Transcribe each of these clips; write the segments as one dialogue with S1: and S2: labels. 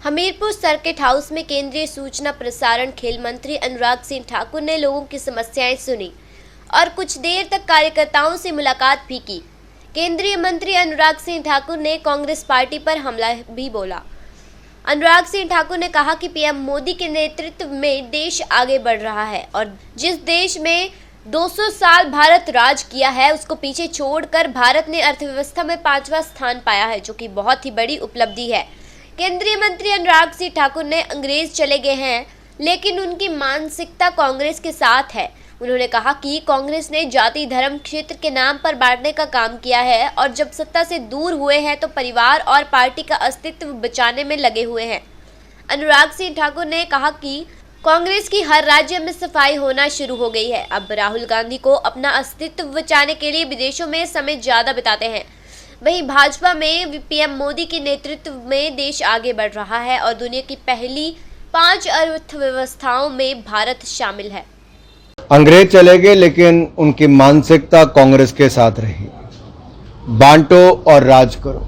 S1: Hamirpur circuit house में केंद्रीय सूचना प्रसारण खेल मंत्री अनुराग सिंह ठाकुर ने लोगों की समस्याएं सुनी और कुछ देर तक कार्यकर्ताओं से मुलाकात भी की। केंद्रीय मंत्री अनुराग सिंह ठाकुर ने कांग्रेस पार्टी पर हमला भी बोला। अनुराग सिंह ठाकुर ने कहा कि पीएम मोदी के नेतृत्व में देश आगे बढ़ रहा है और जिस देश में 200 साल भारत राज किया है उसको पीछे छोड़कर भारत ने अर्थव्यवस्था में 5वां स्थान पाया है, जो कि बहुत ही बड़ी उपलब्धि है। केंद्रीय मंत्री अनुराग सिंह ठाकुर ने अंग्रेज चले गए हैं लेकिन उनकी मानसिकता कांग्रेस के साथ है। उन्होंने कहा कि कांग्रेस ने जाति धर्म क्षेत्र के नाम पर बांटने का काम किया है और जब सत्ता से दूर हुए हैं तो परिवार और पार्टी का अस्तित्व बचाने में लगे हुए हैं। अनुराग सिंह ठाकुर ने कहा कि कांग्रेस की हर राज्य में सफाई होना शुरू हो गई है। अब राहुल गांधी को अपना अस्तित्व बचाने के लिए विदेशों में समय ज्यादा बिताते हैं। वहीं भाजपा में पीएम मोदी के नेतृत्व में देश आगे बढ़ रहा है और दुनिया की पहली 5 अर्थव्यवस्थाओं में भारत शामिल है।
S2: अंग्रेज चले गए लेकिन उनकी मानसिकता कांग्रेस के साथ रही। बांटो और राज करो,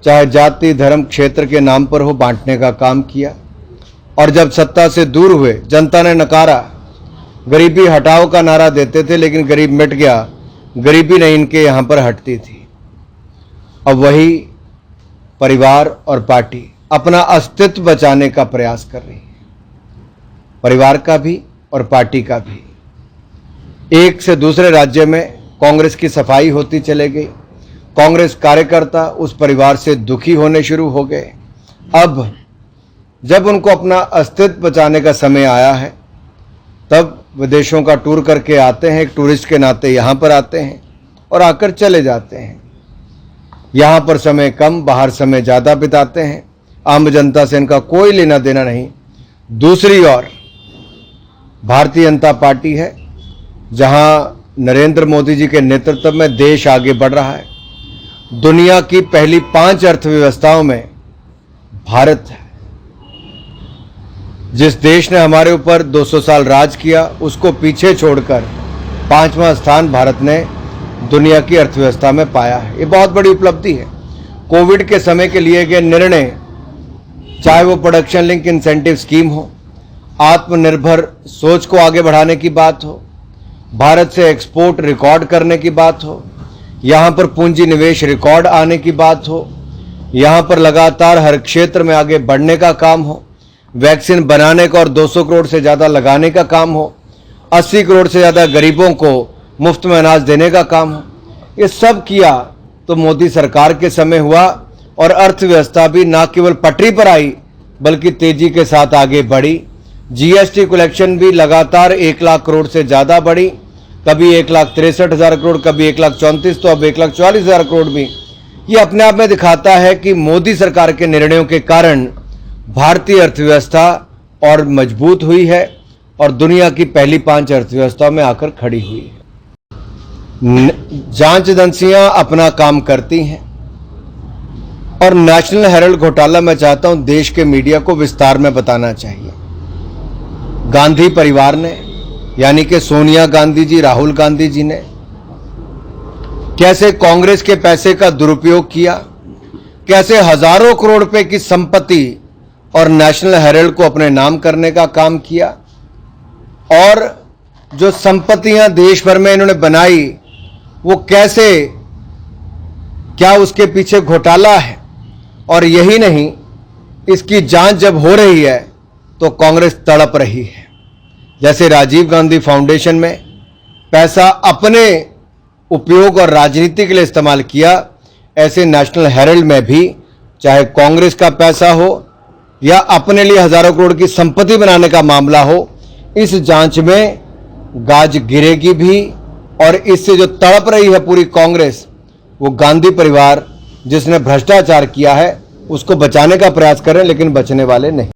S2: चाहे जाति धर्म क्षेत्र के नाम पर हो, बांटने का काम किया और जब सत्ता से दूर हुए जनता ने नकारा। गरीबी हटाओ का नारा देते थे लेकिन गरीब मिट गया, गरीबी नहीं इनके यहाँ पर हटती थी। अब वही परिवार और पार्टी अपना अस्तित्व बचाने का प्रयास कर रही है, परिवार का भी और पार्टी का भी। एक से दूसरे राज्य में कांग्रेस की सफाई होती चले गई। कांग्रेस कार्यकर्ता उस परिवार से दुखी होने शुरू हो गए। अब जब उनको अपना अस्तित्व बचाने का समय आया है तब विदेशों का टूर करके आते हैं, एक टूरिस्ट के नाते यहाँ पर आते हैं और आकर चले जाते हैं। यहाँ पर समय कम, बाहर समय ज़्यादा बिताते हैं। आम जनता से इनका कोई लेना देना नहीं। दूसरी ओर भारतीय जनता पार्टी है, जहाँ नरेंद्र मोदी जी के नेतृत्व में देश आगे बढ़ रहा है। दुनिया की पहली 5 अर्थव्यवस्थाओं में भारत है। जिस देश ने हमारे ऊपर 200 साल राज किया उसको पीछे छोड़कर 5वां स्थान भारत ने दुनिया की अर्थव्यवस्था में पाया है। ये बहुत बड़ी उपलब्धि है। कोविड के समय के लिए गए निर्णय, चाहे वो प्रोडक्शन लिंक इंसेंटिव स्कीम हो, आत्मनिर्भर सोच को आगे बढ़ाने की बात हो, भारत से एक्सपोर्ट रिकॉर्ड करने की बात हो, यहाँ पर पूंजी निवेश रिकॉर्ड आने की बात हो, यहाँ पर लगातार हर क्षेत्र में आगे बढ़ने का काम हो, वैक्सीन बनाने का और 200 करोड़ से ज़्यादा लगाने का काम हो, 80 करोड़ से ज़्यादा गरीबों को मुफ्त में अनाज देने का काम हो। ये सब किया तो मोदी सरकार के समय हुआ और अर्थव्यवस्था भी न केवल पटरी पर आई बल्कि तेजी के साथ आगे बढ़ी। जीएसटी कलेक्शन भी लगातार 1 लाख करोड़ से ज़्यादा बढ़ी, कभी 1,63,000 करोड़, कभी 1,34,00,000, तो अब 1,40,000 करोड़ भी। ये अपने आप में दिखाता है कि मोदी सरकार के निर्णयों के कारण भारतीय अर्थव्यवस्था और मजबूत हुई है और दुनिया की पहली 5 अर्थव्यवस्थाओं में आकर खड़ी हुई है। जांच एजेंसियां अपना काम करती हैं और नेशनल हेराल्ड घोटाला मैं चाहता हूं देश के मीडिया को विस्तार में बताना चाहिए। गांधी परिवार ने, यानी कि सोनिया गांधी जी, राहुल गांधी जी ने कैसे कांग्रेस के पैसे का दुरुपयोग किया, कैसे हजारों करोड़ रुपए की संपत्ति और नेशनल हेराल्ड को अपने नाम करने का काम किया और जो संपत्तियां देश भर में इन्होंने बनाई वो कैसे, क्या उसके पीछे घोटाला है। और यही नहीं, इसकी जांच जब हो रही है तो कांग्रेस तड़प रही है। जैसे राजीव गांधी फाउंडेशन में पैसा अपने उपयोग और राजनीति के लिए इस्तेमाल किया, ऐसे नेशनल हेराल्ड में भी चाहे कांग्रेस का पैसा हो या अपने लिए हजारों करोड़ की संपत्ति बनाने का मामला हो, इस जांच में गाज गिरेगी भी। और इससे जो तड़प रही है पूरी कांग्रेस, वो गांधी परिवार जिसने भ्रष्टाचार किया है उसको बचाने का प्रयास कर रहे हैं लेकिन बचने वाले नहीं।